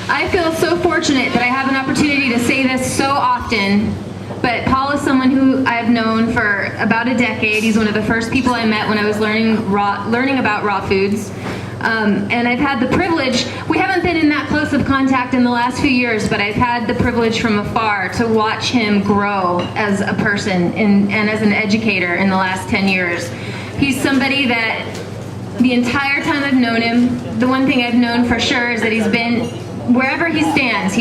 I feel so fortunate that I have an opportunity to say this so often, but Paul is someone who I've known for about a decade. He's one of the first people I met when I was learning about raw foods. And I've had the privilege, we haven't been in that close of contact in the last few years, but I've had the privilege from afar to watch him grow as a person and as an educator in the last 10 years. He's somebody that the entire time I've known him, the one thing I've known for sure is that he's been, wherever he stands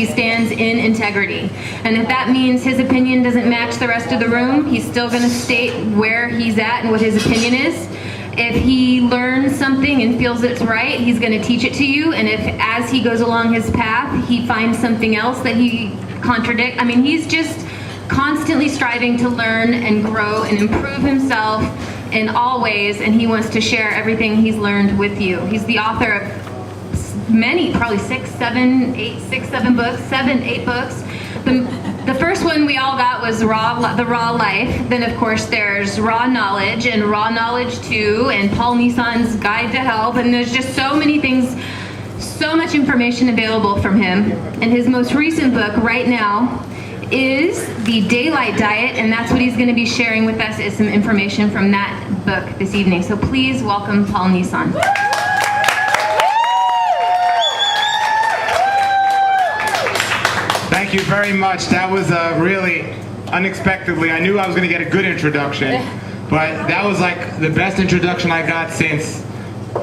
in integrity. And if that means his opinion doesn't match the rest of the room, he's still going to state where he's at and what his opinion is. If he learns something and feels it's right, he's going to teach it to you. And if, as he goes along his path, he finds something else that he contradicts, I mean, he's just constantly striving to learn and grow and improve himself in all ways, and he wants to share everything he's learned with you. He's the author of many, probably 8 books. The first one we all got was The Raw Life. Then of course there's Raw Knowledge and Raw Knowledge 2 and Paul Nison's Guide to Health, and there's just so many things, so much information available from him. And his most recent book right now is The Daylight Diet, and that's what he's going to be sharing with us, is some information from that book this evening. So please welcome Paul Nison. Thank you very much. That was really unexpectedly. I knew I was going to get a good introduction, but that was like the best introduction I got since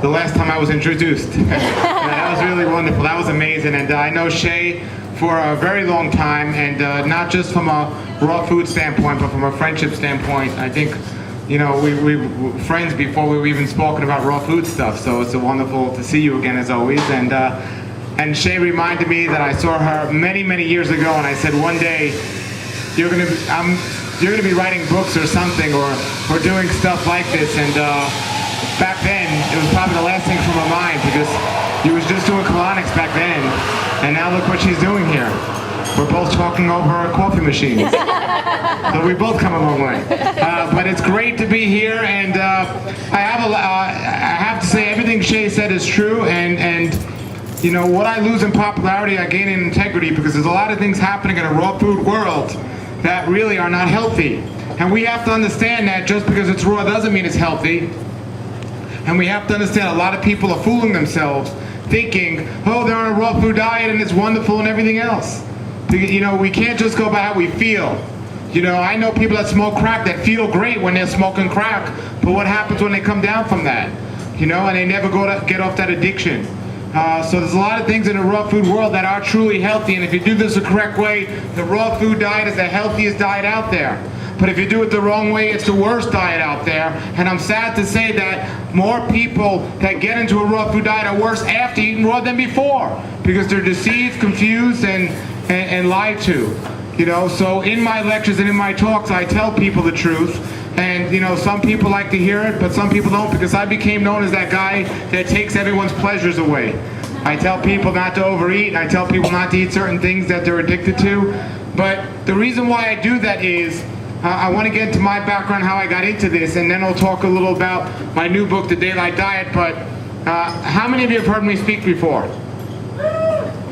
the last time I was introduced. That was really wonderful. That was amazing. And I know Shea for a very long time, and not just from a raw food standpoint, but from a friendship standpoint. I think, you know, we were friends before we were even spoken about raw food stuff. So it's wonderful to see you again as always. And Shea reminded me that I saw her many, many years ago, and I said, one day you're gonna be writing books or something, or doing stuff like this. And back then, it was probably the last thing from her mind, because you was just doing colonics back then, and now look what she's doing here. We're both talking over coffee machines. So we both come a long way. But it's great to be here, and I have to say everything Shea said is true, and you know, what I lose in popularity, I gain in integrity, because there's a lot of things happening in a raw food world that really are not healthy. And we have to understand that just because it's raw doesn't mean it's healthy. And we have to understand a lot of people are fooling themselves, thinking, oh, they're on a raw food diet and it's wonderful and everything else. You know, we can't just go by how we feel. You know, I know people that smoke crack that feel great when they're smoking crack, but what happens when they come down from that? You know, and they never get off that addiction. So there's a lot of things in the raw food world that are truly healthy, and if you do this the correct way, the raw food diet is the healthiest diet out there. But if you do it the wrong way, it's the worst diet out there. And I'm sad to say that more people that get into a raw food diet are worse after eating raw than before, because they're deceived, confused, and lied to. You know, so in my lectures and in my talks, I tell people the truth. And, you know, some people like to hear it, but some people don't, because I became known as that guy that takes everyone's pleasures away. I tell people not to overeat. I tell people not to eat certain things that they're addicted to. But the reason why I do that is I want to get into my background, how I got into this, and then I'll talk a little about my new book, The Daylight Diet. But how many of you have heard me speak before?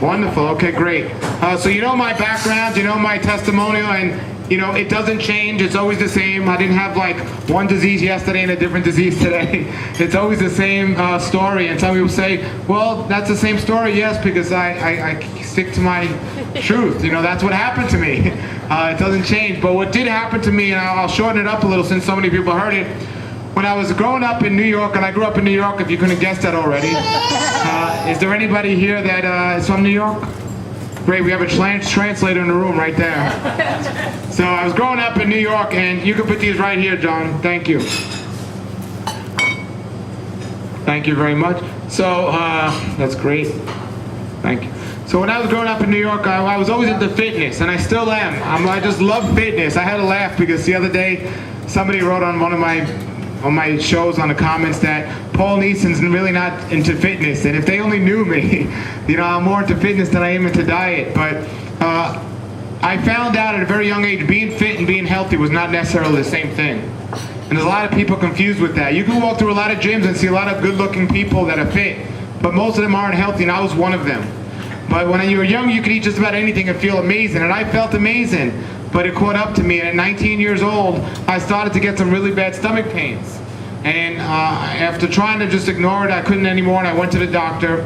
Wonderful. Okay, great. So you know my background, you know my testimonial, and you know, it doesn't change. It's always the same. I didn't have like one disease yesterday and a different disease today. It's always the same story. And some people say, well, that's the same story. Yes, because I stick to my truth. You know, that's what happened to me. It doesn't change. But what did happen to me, and I'll shorten it up a little since so many people heard it. When I was growing up in New York, and I grew up in New York, if you couldn't guess that already. Is there anybody here that is from New York? Great, we have a translator in the room right there. So I was growing up in New York, and you can put these right here, John. Thank you. Thank you very much. So, that's great. Thank you. So when I was growing up in New York, I was always into fitness, and I still am. I just love fitness. I had to laugh because the other day, somebody wrote on one of my shows on the comments that Paul Nison's really not into fitness, and if they only knew me, you know, I'm more into fitness than I am into diet. But I found out at a very young age being fit and being healthy was not necessarily the same thing. And there's a lot of people confused with that. You can walk through a lot of gyms and see a lot of good-looking people that are fit, but most of them aren't healthy, and I was one of them. But when you were young, you could eat just about anything and feel amazing, and I felt amazing. But it caught up to me, and at 19 years old, I started to get some really bad stomach pains. And after trying to just ignore it, I couldn't anymore, and I went to the doctor,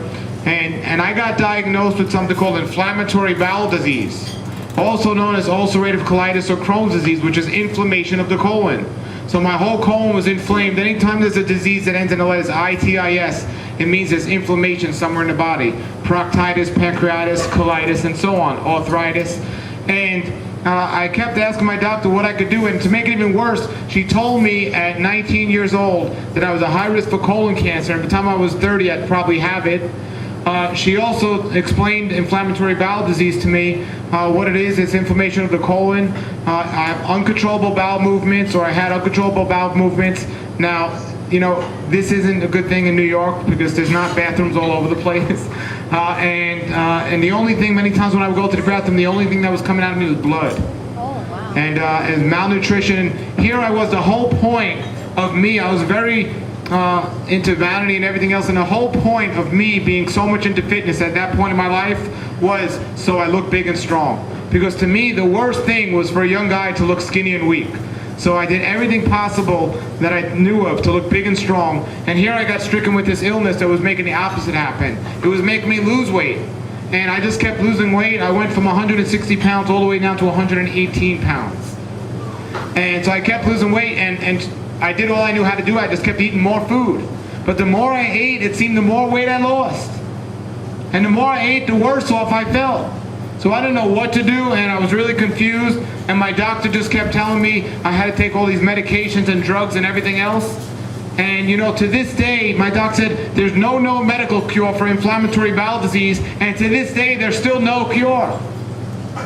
and I got diagnosed with something called inflammatory bowel disease, also known as ulcerative colitis or Crohn's disease, which is inflammation of the colon. So my whole colon was inflamed. Anytime there's a disease that ends in the letters I-T-I-S, it means there's inflammation somewhere in the body. Proctitis, pancreatitis, colitis, and so on, arthritis. And I kept asking my doctor what I could do, and to make it even worse, she told me at 19 years old that I was a high risk for colon cancer, and by the time I was 30, I'd probably have it. She also explained inflammatory bowel disease to me. What it is, it's inflammation of the colon. I have uncontrollable bowel movements, or I had uncontrollable bowel movements. Now, you know, this isn't a good thing in New York because there's not bathrooms all over the place. And the only thing, many times when I would go to the bathroom, the only thing that was coming out of me was blood. Oh, wow. And malnutrition. Here I was, the whole point of me, I was very into vanity and everything else, and the whole point of me being so much into fitness at that point in my life was so I look big and strong. Because to me, the worst thing was for a young guy to look skinny and weak. So I did everything possible that I knew of to look big and strong, and here I got stricken with this illness that was making the opposite happen. It was making me lose weight, and I just kept losing weight. I went from 160 pounds all the way down to 118 pounds. And so I kept losing weight, and I did all I knew how to do. I just kept eating more food. But the more I ate, it seemed the more weight I lost. And the more I ate, the worse off I felt. So I didn't know what to do, and I was really confused, and my doctor just kept telling me I had to take all these medications and drugs and everything else. And you know, to this day, my doc said there's no known medical cure for inflammatory bowel disease, and to this day, there's still no cure,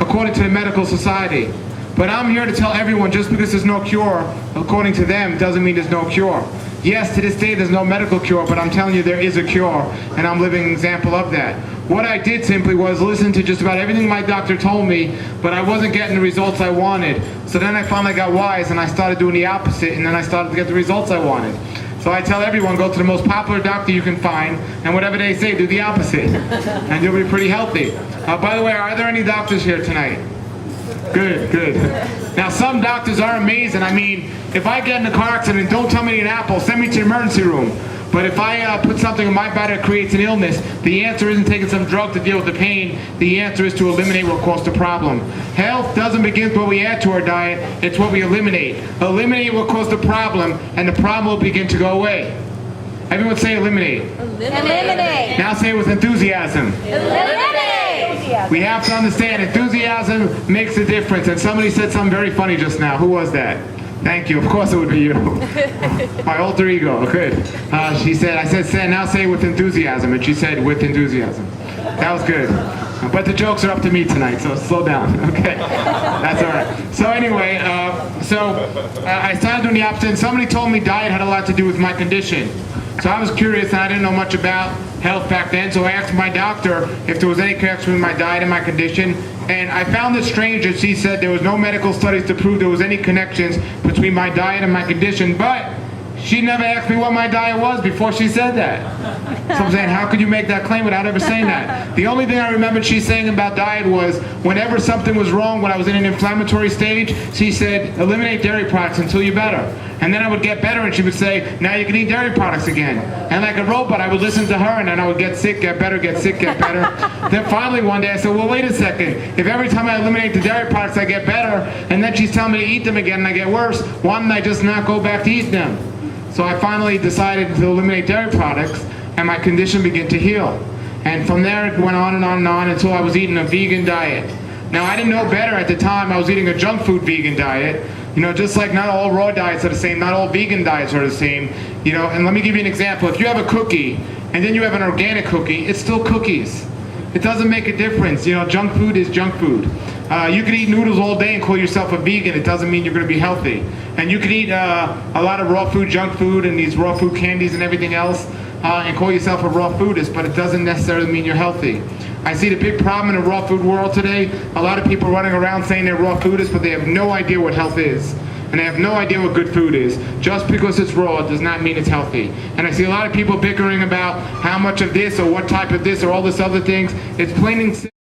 according to the medical society. But I'm here to tell everyone, just because there's no cure, according to them, doesn't mean there's no cure. Yes, to this day there's no medical cure, but I'm telling you there is a cure, and I'm living an example of that. What I did simply was listen to just about everything my doctor told me, but I wasn't getting the results I wanted. So then I finally got wise, and I started doing the opposite, and then I started to get the results I wanted. So I tell everyone, go to the most popular doctor you can find, and whatever they say, do the opposite, and you'll be pretty healthy. By the way, are there any doctors here tonight? Good, good. Now, some doctors are amazing. I mean, if I get in a car accident, don't tell me an apple, send me to the emergency room. But if I put something in my body that creates an illness, the answer isn't taking some drug to deal with the pain. The answer is to eliminate what caused the problem. Health doesn't begin with what we add to our diet, it's what we eliminate. Eliminate what caused the problem, and the problem will begin to go away. Everyone say eliminate. Eliminate. Now say it with enthusiasm. Eliminate. We have to understand enthusiasm makes a difference. And somebody said something very funny just now. Who was that? Thank you. Of course it would be you. My alter ego. Good. She said, I said, now say it with enthusiasm. And she said, with enthusiasm. That was good. But the jokes are up to me tonight, so slow down. Okay. That's all right. So anyway, I started doing the opposite. And somebody told me diet had a lot to do with my condition. So I was curious, and I didn't know much about health back then, so I asked my doctor if there was any connection with my diet and my condition, and I found it strange that she said there was no medical studies to prove there was any connections between my diet and my condition, but she never asked me what my diet was before she said that. So I'm saying, how could you make that claim without ever saying that? The only thing I remembered she saying about diet was whenever something was wrong when I was in an inflammatory stage, she said, eliminate dairy products until you're better. And then I would get better, and she would say, now you can eat dairy products again. And like a robot, I would listen to her, and then I would get sick, get better, get sick, get better. Then finally one day I said, well, wait a second. If every time I eliminate the dairy products I get better, and then she's telling me to eat them again and I get worse, why don't I just not go back to eating them? So I finally decided to eliminate dairy products, and my condition began to heal. And from there it went on and on and on until I was eating a vegan diet. Now I didn't know better at the time. I was eating a junk food vegan diet. You know, just like not all raw diets are the same, not all vegan diets are the same. You know, and let me give you an example. If you have a cookie and then you have an organic cookie, it's still cookies. It doesn't make a difference. You know, junk food is junk food. You can eat noodles all day and call yourself a vegan. It doesn't mean you're going to be healthy. And you can eat a lot of raw food, junk food, and these raw food candies and everything else, and call yourself a raw foodist, but it doesn't necessarily mean you're healthy. I see the big problem in the raw food world today. A lot of people running around saying they're raw foodists, but they have no idea what health is. and they have no idea what good food is. Just because it's raw does not mean it's healthy. And I see a lot of people bickering about how much of this or what type of this or all this other things. It's plain and simple.